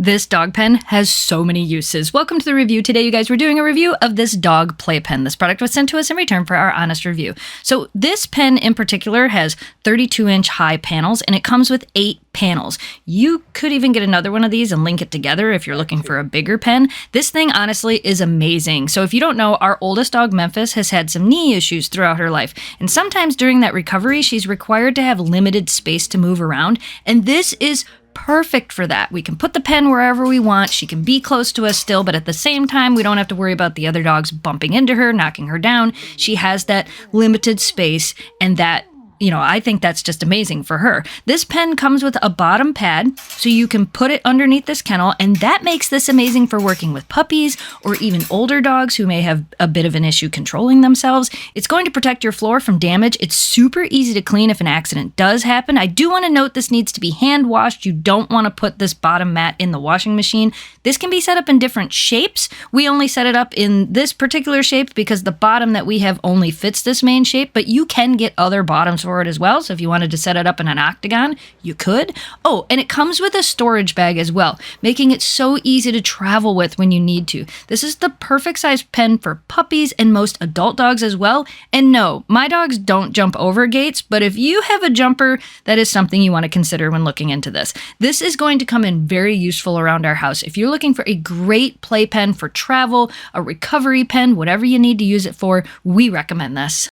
This dog pen has so many uses. Welcome to the review. Today, you guys, we're doing a review of this dog playpen. This product was sent to us in return for our honest review. So this pen in particular has 32-inch high panels, and it comes with 8 panels. You could even get another one of these and link it together if you're looking for a bigger pen. This thing honestly is amazing. So if you don't know, our oldest dog, Memphis, has had some knee issues throughout her life. And sometimes during that recovery, she's required to have limited space to move around. And this is perfect for that. We can put the pen wherever we want. She can be close to us still, but at the same time, we don't have to worry about the other dogs bumping into her, knocking her down. She has that limited space, and that, I think that's just amazing for her. This pen comes with a bottom pad, so you can put it underneath this kennel, and that makes this amazing for working with puppies or even older dogs who may have a bit of an issue controlling themselves. It's going to protect your floor from damage. It's super easy to clean if an accident does happen. I do want to note this needs to be hand washed. You don't want to put this bottom mat in the washing machine. This can be set up in different shapes. We only set it up in this particular shape because the bottom that we have only fits this main shape, but you can get other bottoms for it as well. So if you wanted to set it up in an octagon, you could. Oh, and it comes with a storage bag as well, making it so easy to travel with when you need to. This is the perfect size pen for puppies and most adult dogs as well. And no, my dogs don't jump over gates, but if you have a jumper, that is something you want to consider when looking into this. This is going to come in very useful around our house. If you're looking for a great play pen for travel, a recovery pen, whatever you need to use it for, we recommend this.